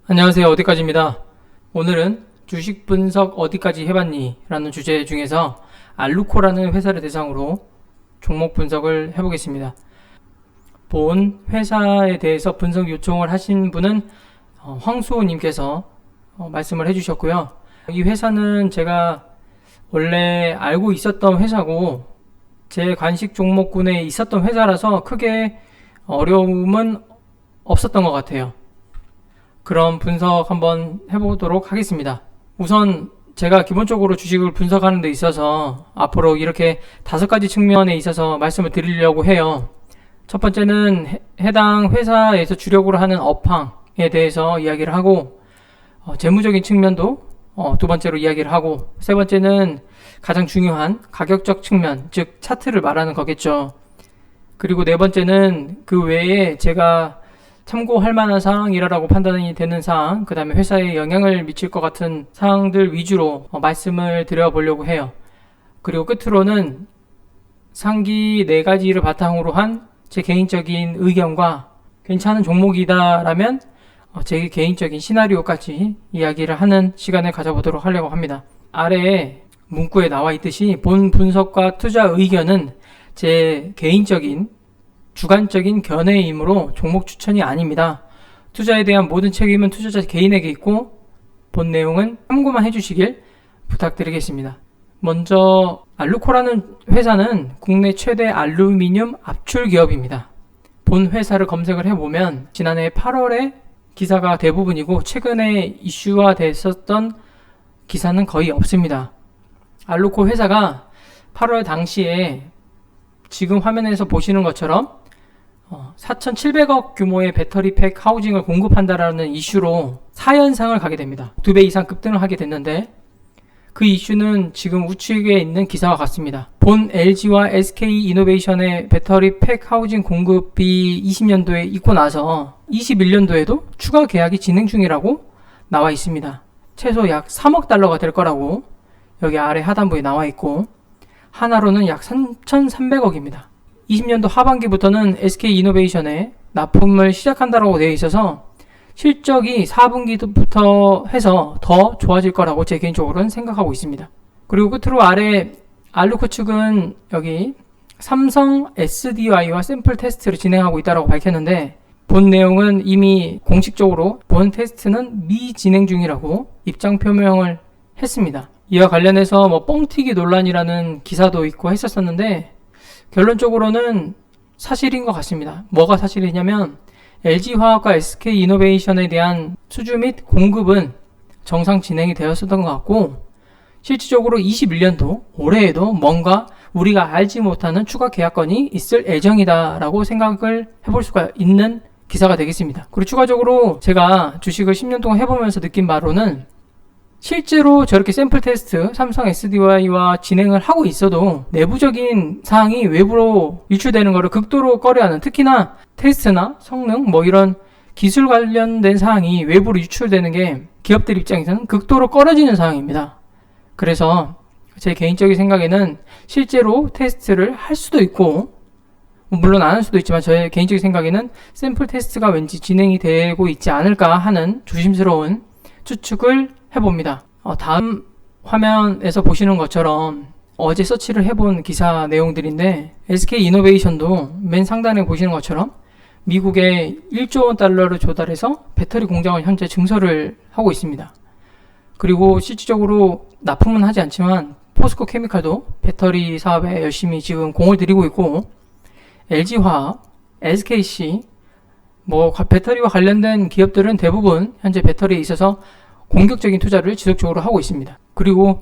안녕하세요. 어디까지입니다. 오늘은 주식 분석 어디까지 해봤니? 라는 주제 중에서 알루코라는 회사를 대상으로 종목 분석을 해보겠습니다. 본 회사에 대해서 분석 요청을 하신 분은 황수호님께서 말씀을 해주셨고요. 이 회사는 제가 원래 알고 있었던 회사고 제 관식 종목군에 있었던 회사라서 크게 어려움은 없었던 것 같아요. 그럼 분석 한번 해보도록 하겠습니다. 우선 제가 기본적으로 주식을 분석하는 데 있어서 앞으로 이렇게 5가지 측면에 있어서 말씀을 드리려고 해요. 첫 번째는 해당 회사에서 주력으로 하는 업황에 대해서 이야기를 하고, 재무적인 측면도 두 번째로 이야기를 하고, 세 번째는 가장 중요한 가격적 측면, 즉 차트를 말하는 거겠죠. 그리고 네 번째는 그 외에 제가 참고할 만한 사항이라고 판단이 되는 사항, 그 다음에 회사에 영향을 미칠 것 같은 사항들 위주로 말씀을 드려보려고 해요. 그리고 끝으로는 상기 4가지를 바탕으로 한 제 개인적인 의견과 괜찮은 종목이다라면 제 개인적인 시나리오까지 이야기를 하는 시간을 가져보도록 하려고 합니다. 아래에 문구에 나와 있듯이 본 분석과 투자 의견은 제 개인적인 주관적인 견해이므로 종목 추천이 아닙니다. 투자에 대한 모든 책임은 투자자 개인에게 있고 본 내용은 참고만 해주시길 부탁드리겠습니다. 먼저 알루코라는 회사는 국내 최대 알루미늄 압출 기업입니다. 본 회사를 검색을 해보면 지난해 8월에 기사가 대부분이고 최근에 이슈화 됐었던 기사는 거의 없습니다. 알루코 회사가 8월 당시에 지금 화면에서 보시는 것처럼 4,700억 규모의 배터리 팩 하우징을 공급한다라는 이슈로 4연상을 가게 됩니다. 2배 이상 급등을 하게 됐는데 그 이슈는 지금 우측에 있는 기사와 같습니다. 본 LG와 SK이노베이션의 배터리 팩 하우징 공급이 20년도에 있고 나서 21년도에도 추가 계약이 진행 중이라고 나와 있습니다. 최소 약 3억 달러가 될 거라고 여기 아래 하단부에 나와 있고 하나로는 약 3,300억입니다. 20년도 하반기부터는 SK이노베이션에 납품을 시작한다고 되어 있어서 실적이 4분기부터 해서 더 좋아질 거라고 제 개인적으로는 생각하고 있습니다. 그리고 끝으로 아래 알루코 측은 여기 삼성 SDI와 샘플 테스트를 진행하고 있다고 밝혔는데 본 내용은 이미 공식적으로 본 테스트는 미진행 중이라고 입장 표명을 했습니다. 이와 관련해서 뻥튀기 논란이라는 기사도 있고 했었었는데 결론적으로는 사실인 것 같습니다. 뭐가 사실이냐면 LG화학과 SK이노베이션에 대한 수주 및 공급은 정상 진행이 되었었던 것 같고 실질적으로 21년도 올해에도 뭔가 우리가 알지 못하는 추가 계약건이 있을 예정이다 라고 생각을 해볼 수가 있는 기사가 되겠습니다. 그리고 추가적으로 제가 주식을 10년 동안 해보면서 느낀 바로는 실제로 저렇게 샘플 테스트 삼성 SDI와 진행을 하고 있어도 내부적인 사항이 외부로 유출되는 것을 극도로 꺼려하는, 특히나 테스트나 성능 이런 기술 관련된 사항이 외부로 유출되는 게 기업들 입장에서는 극도로 꺼려지는 사항입니다. 그래서 제 개인적인 생각에는 실제로 테스트를 할 수도 있고 물론 안 할 수도 있지만 저의 개인적인 생각에는 샘플 테스트가 왠지 진행이 되고 있지 않을까 하는 조심스러운 추측을 해봅니다. 다음 화면에서 보시는 것처럼 어제 서치를 해본 기사 내용들인데 SK이노베이션도 맨 상단에 보시는 것처럼 미국에 1조 원 달러를 조달해서 배터리 공장을 현재 증설을 하고 있습니다. 그리고 실질적으로 납품은 하지 않지만 포스코 케미칼도 배터리 사업에 열심히 지금 공을 들이고 있고 LG화학, SKC 배터리와 관련된 기업들은 대부분 현재 배터리에 있어서 공격적인 투자를 지속적으로 하고 있습니다. 그리고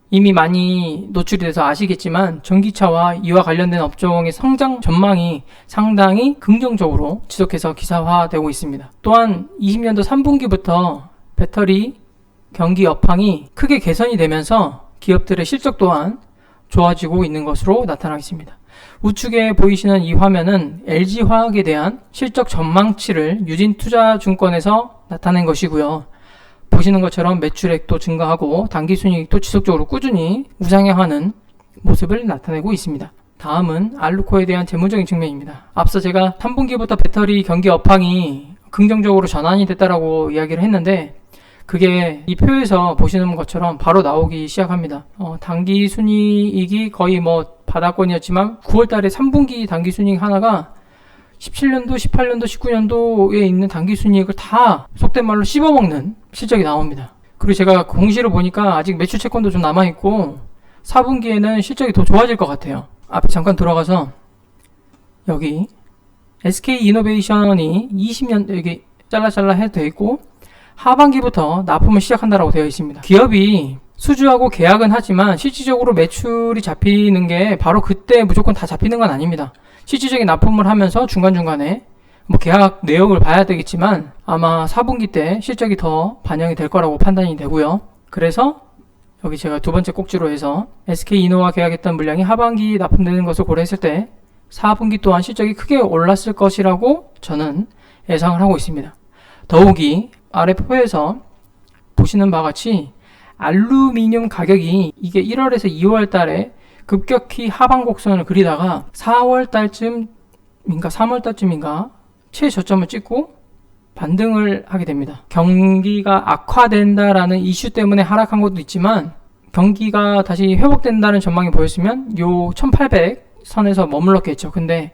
이미 많이 노출이 돼서 아시겠지만 전기차와 이와 관련된 업종의 성장 전망이 상당히 긍정적으로 지속해서 기사화되고 있습니다. 또한 20년도 3분기부터 배터리 경기 여팡이 크게 개선이 되면서 기업들의 실적 또한 좋아지고 있는 것으로 나타나겠습니다. 우측에 보이시는 이 화면은 LG화학에 대한 실적 전망치를 유진투자증권에서 나타낸 것이고요. 보시는 것처럼 매출액도 증가하고 당기순이익도 지속적으로 꾸준히 우상향하는 모습을 나타내고 있습니다. 다음은 알루코에 대한 재무적인 측면입니다. 앞서 제가 3분기부터 배터리 경기 업황이 긍정적으로 전환이 됐다라고 이야기를 했는데 그게 이 표에서 보시는 것처럼 바로 나오기 시작합니다. 단기 순이익이 거의 뭐 바닥권이었지만 9월달에 3분기 단기 순이익 하나가 17년도, 18년도, 19년도에 있는 단기 순이익을 다 속된 말로 씹어먹는 실적이 나옵니다. 그리고 제가 공시를 보니까 아직 매출 채권도 좀 남아있고 4분기에는 실적이 더 좋아질 것 같아요. 앞에 잠깐 들어가서 여기 SK이노베이션이 20년 여기 잘라 해도 되어 있고 하반기부터 납품을 시작한다라고 되어 있습니다. 기업이 수주하고 계약은 하지만 실질적으로 매출이 잡히는 게 바로 그때 무조건 다 잡히는 건 아닙니다. 실질적인 납품을 하면서 중간중간에 뭐 계약 내역을 봐야 되겠지만 아마 4분기 때 실적이 더 반영이 될 거라고 판단이 되고요. 그래서 여기 제가 두 번째 꼭지로 해서 SK이노와 계약했던 물량이 하반기 납품되는 것을 고려했을 때 4분기 또한 실적이 크게 올랐을 것이라고 저는 예상을 하고 있습니다. 더욱이 아래 표에서 보시는 바와 같이 알루미늄 가격이 이게 1월에서 2월 달에 급격히 하방 곡선을 그리다가 4월 달쯤인가 3월 달쯤인가 최저점을 찍고 반등을 하게 됩니다. 경기가 악화된다라는 이슈 때문에 하락한 것도 있지만 경기가 다시 회복된다는 전망이 보였으면 요 1800 선에서 머물렀겠죠. 근데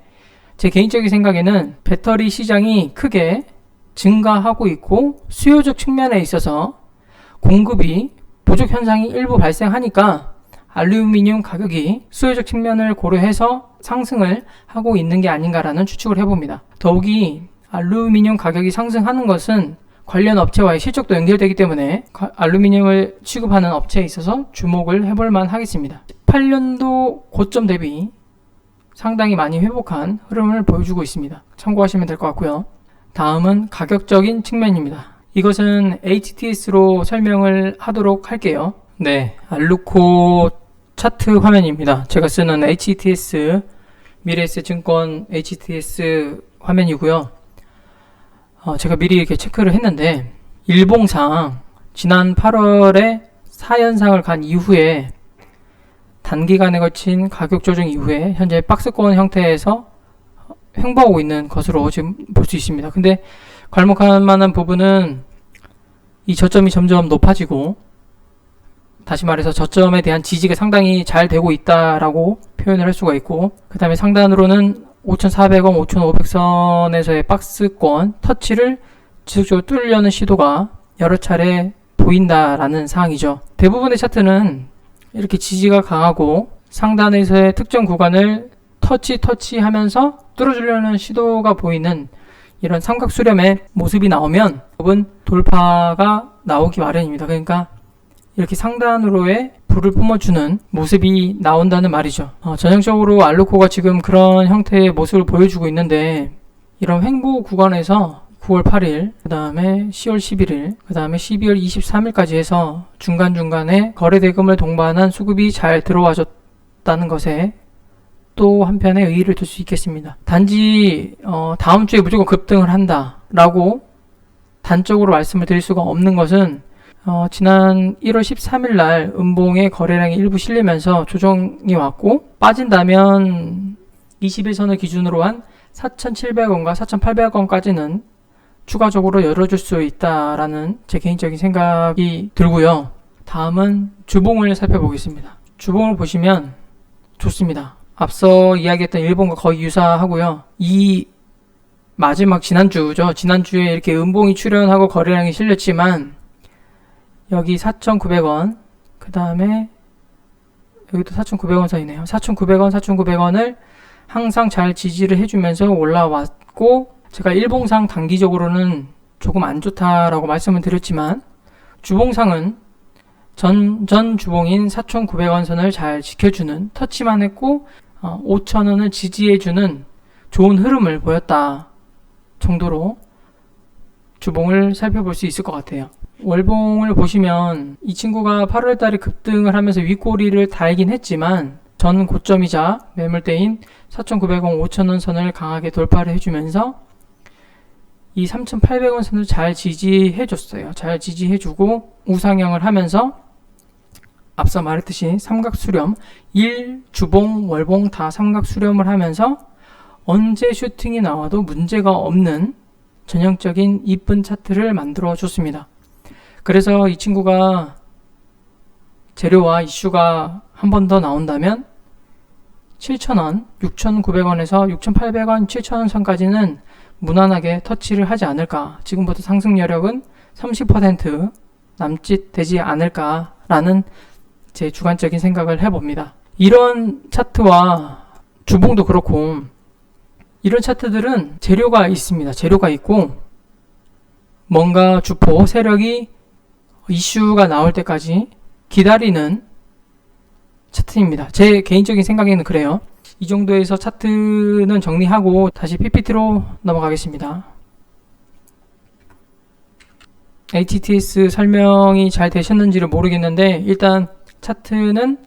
제 개인적인 생각에는 배터리 시장이 크게 증가하고 있고 수요적 측면에 있어서 공급이 부족 현상이 일부 발생하니까 알루미늄 가격이 수요적 측면을 고려해서 상승을 하고 있는 게 아닌가라는 추측을 해봅니다. 더욱이 알루미늄 가격이 상승하는 것은 관련 업체와의 실적도 연결되기 때문에 알루미늄을 취급하는 업체에 있어서 주목을 해볼 만 하겠습니다. 18년도 고점 대비 상당히 많이 회복한 흐름을 보여주고 있습니다. 참고하시면 될 것 같고요. 다음은 가격적인 측면입니다. 이것은 HTS로 설명을 하도록 할게요. 네, 알루코 차트 화면입니다. 제가 쓰는 HTS 미래에셋증권 HTS 화면이고요. 제가 미리 이렇게 체크를 했는데 일봉상 지난 8월에 4연상을 간 이후에 단기간에 걸친 가격 조정 이후에 현재 박스권 형태에서 횡보하고 있는 것으로 지금 볼 수 있습니다. 근데 괄목할 만한 부분은 이 저점이 점점 높아지고 다시 말해서 저점에 대한 지지가 상당히 잘 되고 있다라고 표현을 할 수가 있고 그 다음에 상단으로는 5,400원, 5,500선에서의 박스권 터치를 지속적으로 뚫으려는 시도가 여러 차례 보인다라는 사항이죠. 대부분의 차트는 이렇게 지지가 강하고 상단에서의 특정 구간을 터치하면서 뚫어주려는 시도가 보이는 이런 삼각 수렴의 모습이 나오면 대부분 돌파가 나오기 마련입니다. 그러니까 이렇게 상단으로의 불을 뿜어주는 모습이 나온다는 말이죠. 전형적으로 알루코가 지금 그런 형태의 모습을 보여주고 있는데 이런 횡보 구간에서 9월 8일, 그 다음에 10월 11일, 그 다음에 12월 23일까지 해서 중간중간에 거래대금을 동반한 수급이 잘 들어와줬다는 것에 또 한편에 의의를 둘 수 있겠습니다. 단지 다음 주에 무조건 급등을 한다라고 단적으로 말씀을 드릴 수가 없는 것은 지난 1월 13일 날 음봉의 거래량이 일부 실리면서 조정이 왔고 빠진다면 21선을 기준으로 한 4,700원과 4,800원까지는 추가적으로 열어줄 수 있다라는 제 개인적인 생각이 들고요. 다음은 주봉을 살펴보겠습니다. 주봉을 보시면 좋습니다. 앞서 이야기했던 일본과 거의 유사하고요. 이 마지막 지난주죠. 지난주에 이렇게 음봉이 출현하고 거래량이 실렸지만 여기 4,900원 그 다음에 여기도 4,900원 선이네요. 4,900원, 4,900원을 항상 잘 지지를 해주면서 올라왔고 제가 일봉상 단기적으로는 조금 안 좋다라고 말씀을 드렸지만 주봉상은 전 주봉인 4,900원 선을 잘 지켜주는 터치만 했고 5,000원을 지지해주는 좋은 흐름을 보였다 정도로 주봉을 살펴볼 수 있을 것 같아요. 월봉을 보시면 이 친구가 8월달에 급등을 하면서 윗꼬리를 달긴 했지만 전 고점이자 매물대인 4,900원, 5,000원 선을 강하게 돌파를 해주면서 이 3,800원 선을 잘 지지해줬어요. 잘 지지해주고 우상향을 하면서 앞서 말했듯이 삼각수렴 1, 주봉, 월봉 다 삼각수렴을 하면서 언제 슈팅이 나와도 문제가 없는 전형적인 이쁜 차트를 만들어 줬습니다. 그래서 이 친구가 재료와 이슈가 한 번 더 나온다면 7,000원, 6,900원에서 6,800원, 7,000원 선까지는 무난하게 터치를 하지 않을까. 지금부터 상승 여력은 30% 남짓 되지 않을까라는 제 주관적인 생각을 해봅니다. 이런 차트와 주봉도 그렇고 이런 차트들은 재료가 있습니다. 재료가 있고 뭔가 주포 세력이 이슈가 나올 때까지 기다리는 차트입니다. 제 개인적인 생각에는 그래요. 이 정도에서 차트는 정리하고 다시 PPT로 넘어가겠습니다. HTS 설명이 잘 되셨는지를 모르겠는데 일단 차트는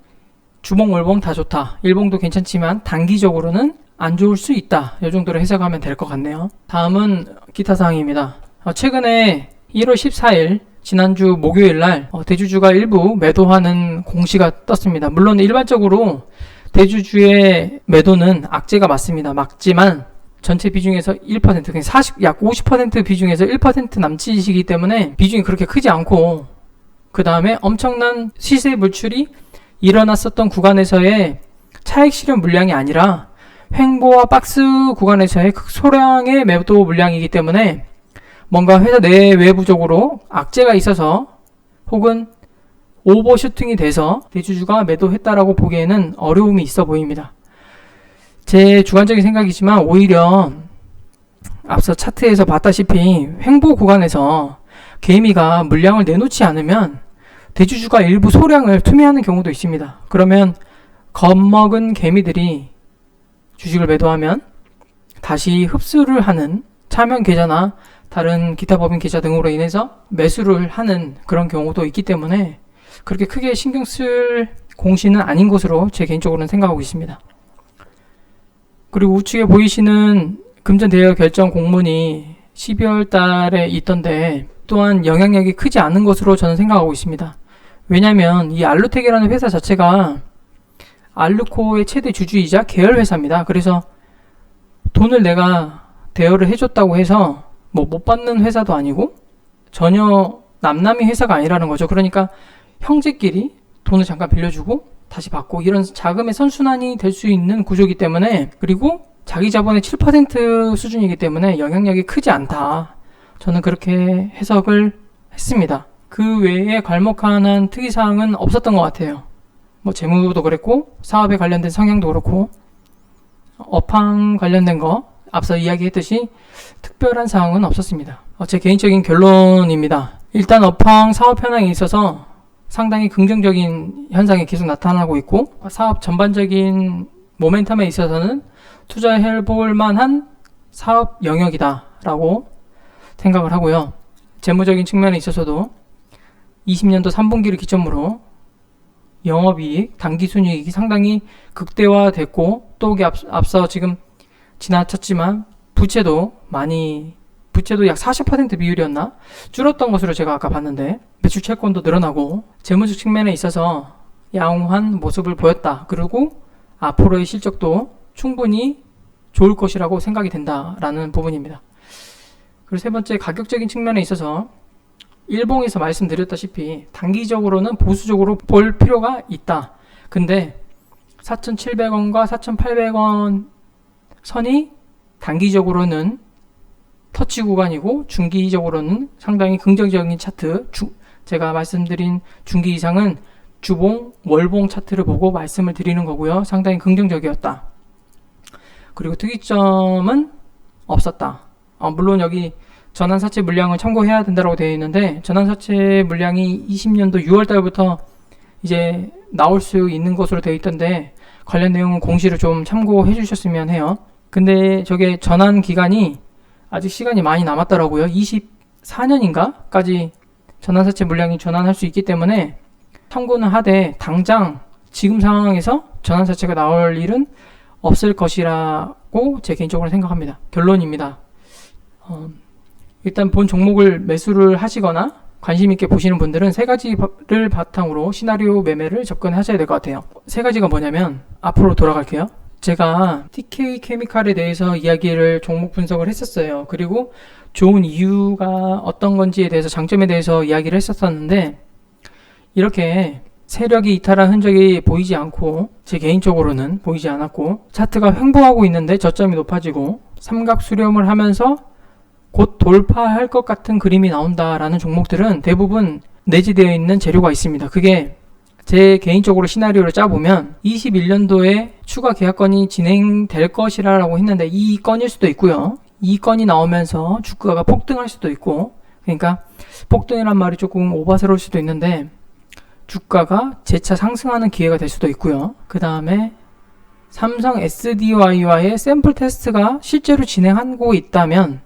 주봉, 월봉 다 좋다. 일봉도 괜찮지만 단기적으로는 안 좋을 수 있다. 이 정도로 해석하면 될 것 같네요. 다음은 기타 사항입니다. 최근에 1월 14일 지난주 목요일날 대주주가 일부 매도하는 공시가 떴습니다. 물론 일반적으로 대주주의 매도는 악재가 맞습니다. 전체 비중에서 1%, 약 50% 비중에서 1% 남짓이기 때문에 비중이 그렇게 크지 않고 그 다음에 엄청난 시세 물출이 일어났었던 구간에서의 차익 실현 물량이 아니라 횡보와 박스 구간에서의 소량의 매도 물량이기 때문에 뭔가 회사 내외부적으로 악재가 있어서 혹은 오버슈팅이 돼서 대주주가 매도했다라고 보기에는 어려움이 있어 보입니다. 제 주관적인 생각이지만 오히려 앞서 차트에서 봤다시피 횡보 구간에서 개미가 물량을 내놓지 않으면 대주주가 일부 소량을 투매하는 경우도 있습니다. 그러면 겁먹은 개미들이 주식을 매도하면 다시 흡수를 하는 차명 계좌나 다른 기타 법인 계좌 등으로 인해서 매수를 하는 그런 경우도 있기 때문에 그렇게 크게 신경 쓸 공시는 아닌 것으로 제 개인적으로는 생각하고 있습니다. 그리고 우측에 보이시는 금전 대여 결정 공문이 12월 달에 있던데 또한 영향력이 크지 않은 것으로 저는 생각하고 있습니다. 왜냐하면 이 알루텍이라는 회사 자체가 알루코의 최대 주주이자 계열 회사입니다. 그래서 돈을 내가 대여를 해줬다고 해서 못 받는 회사도 아니고 전혀 남남이 회사가 아니라는 거죠. 그러니까 형제끼리 돈을 잠깐 빌려주고 다시 받고 이런 자금의 선순환이 될 수 있는 구조이기 때문에 그리고 자기 자본의 7% 수준이기 때문에 영향력이 크지 않다. 저는 그렇게 해석을 했습니다. 그 외에 괄목하는 특이사항은 없었던 것 같아요. 재무도 그랬고 사업에 관련된 성향도 그렇고 업황 관련된 거 앞서 이야기했듯이 특별한 사항은 없었습니다. 제 개인적인 결론입니다. 일단 업황 사업 현황에 있어서 상당히 긍정적인 현상이 계속 나타나고 있고 사업 전반적인 모멘텀에 있어서는 투자해볼 만한 사업 영역이다 라고 생각을 하고요. 재무적인 측면에 있어서도 20년도 3분기를 기점으로 영업이익, 당기순이익이 상당히 극대화됐고 또 앞서 지금 지나쳤지만 부채도 약 40% 비율이었나? 줄었던 것으로 제가 아까 봤는데 매출 채권도 늘어나고 재무적 측면에 있어서 양호한 모습을 보였다. 그리고 앞으로의 실적도 충분히 좋을 것이라고 생각이 된다라는 부분입니다. 그리고 세 번째 가격적인 측면에 있어서 일봉에서 말씀드렸다시피 단기적으로는 보수적으로 볼 필요가 있다. 근데 4,700원과 4,800원 선이 단기적으로는 터치 구간이고 중기적으로는 상당히 긍정적인 차트, 제가 말씀드린 중기 이상은 주봉, 월봉 차트를 보고 말씀을 드리는 거고요. 상당히 긍정적이었다. 그리고 특이점은 없었다. 물론 여기 전환사채 물량을 참고해야 된다고 되어 있는데 전환사채 물량이 20년도 6월 달부터 이제 나올 수 있는 것으로 되어 있던데 관련 내용은 공시를 좀 참고해 주셨으면 해요. 근데 저게 전환 기간이 아직 시간이 많이 남았더라고요. 24년인가까지 전환사채 물량이 전환할 수 있기 때문에 참고는 하되 당장 지금 상황에서 전환사채가 나올 일은 없을 것이라고 제 개인적으로 생각합니다. 결론입니다. 일단 본 종목을 매수를 하시거나 관심 있게 보시는 분들은 세 가지를 바탕으로 시나리오 매매를 접근하셔야 될 것 같아요. 세 가지가 뭐냐면 앞으로 돌아갈게요. 제가 TK 케미칼에 대해서 이야기를 종목 분석을 했었어요. 그리고 좋은 이유가 어떤 건지에 대해서 장점에 대해서 이야기를 했었었는데 이렇게 세력이 이탈한 흔적이 보이지 않고 제 개인적으로는 보이지 않았고 차트가 횡보하고 있는데 저점이 높아지고 삼각 수렴을 하면서 곧 돌파할 것 같은 그림이 나온다라는 종목들은 대부분 내재되어 있는 재료가 있습니다. 그게 제 개인적으로 시나리오를 짜보면 21년도에 추가 계약건이 진행될 것이라고 했는데 이 건일 수도 있고요. 이 건이 나오면서 주가가 폭등할 수도 있고, 그러니까 폭등이란 말이 조금 오바스러울 수도 있는데 주가가 재차 상승하는 기회가 될 수도 있고요. 그 다음에 삼성 SDI와의 샘플 테스트가 실제로 진행하고 있다면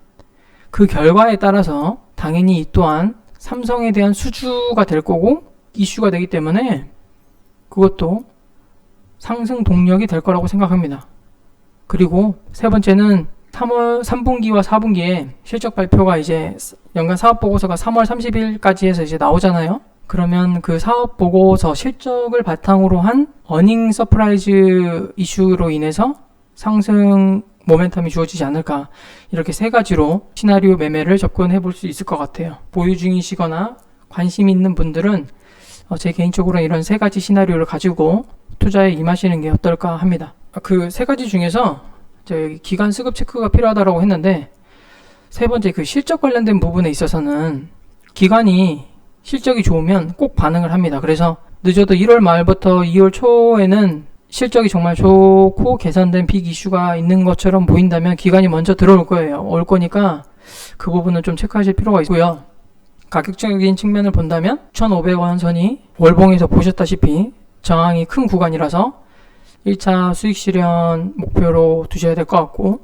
그 결과에 따라서 당연히 이 또한 삼성에 대한 수주가 될 거고 이슈가 되기 때문에 그것도 상승 동력이 될 거라고 생각합니다. 그리고 세 번째는 3분기와 4분기에 실적 발표가 이제 연간 사업 보고서가 3월 30일까지 해서 이제 나오잖아요. 그러면 그 사업 보고서 실적을 바탕으로 한 어닝 서프라이즈 이슈로 인해서 상승 모멘텀이 주어지지 않을까, 이렇게 세 가지로 시나리오 매매를 접근해 볼 수 있을 것 같아요. 보유 중이시거나 관심 있는 분들은 제 개인적으로 이런 세 가지 시나리오를 가지고 투자에 임하시는 게 어떨까 합니다. 그 세 가지 중에서 여기 기간 수급 체크가 필요하다고 했는데 세 번째 그 실적 관련된 부분에 있어서는 기간이 실적이 좋으면 꼭 반응을 합니다. 그래서 늦어도 1월 말부터 2월 초에는 실적이 정말 좋고 개선된 빅 이슈가 있는 것처럼 보인다면 기관이 먼저 들어올 거예요. 올 거니까 그 부분은 좀 체크하실 필요가 있고요. 가격적인 측면을 본다면 1,500원 선이 월봉에서 보셨다시피 저항이 큰 구간이라서 1차 수익 실현 목표로 두셔야 될 것 같고,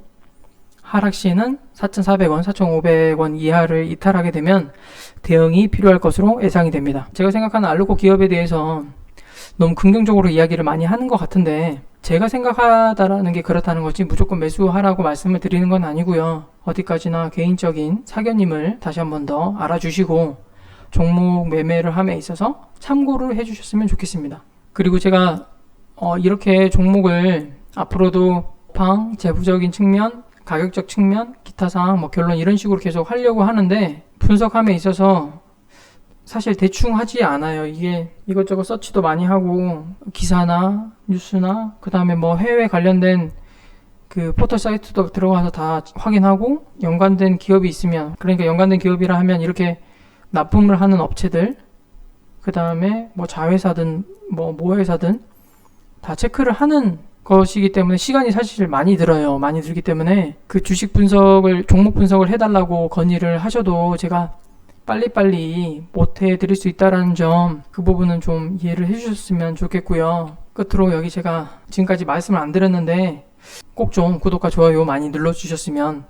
하락 시에는 4,400원, 4,500원 이하를 이탈하게 되면 대응이 필요할 것으로 예상이 됩니다. 제가 생각하는 알루코 기업에 대해서 너무 긍정적으로 이야기를 많이 하는 것 같은데 제가 생각하다라는 게 그렇다는 거지 무조건 매수하라고 말씀을 드리는 건 아니고요. 어디까지나 개인적인 사견임을 다시 한 번 더 알아주시고 종목 매매를 함에 있어서 참고를 해주셨으면 좋겠습니다. 그리고 제가 이렇게 종목을 앞으로도 재부적인 측면, 가격적 측면, 기타 사항, 결론 이런 식으로 계속 하려고 하는데 분석함에 있어서 사실 대충 하지 않아요. 이게 이것저것 서치도 많이 하고 기사나 뉴스나 그 다음에 해외 관련된 그 포털 사이트도 들어가서 다 확인하고 연관된 기업이 있으면, 그러니까 연관된 기업이라 하면 이렇게 납품을 하는 업체들, 그 다음에 자회사든 모회사든 다 체크를 하는 것이기 때문에 시간이 사실 많이 들어요. 많이 들기 때문에 그 주식 분석을, 종목 분석을 해달라고 건의를 하셔도 제가 빨리빨리 못 해드릴 수 있다는 점, 그 부분은 좀 이해를 해주셨으면 좋겠고요. 끝으로 여기 제가 지금까지 말씀을 안 드렸는데 꼭 좀 구독과 좋아요 많이 눌러주셨으면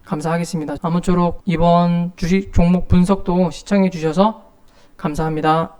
감사하겠습니다. 아무쪼록 이번 주식 종목 분석도 시청해 주셔서 감사합니다.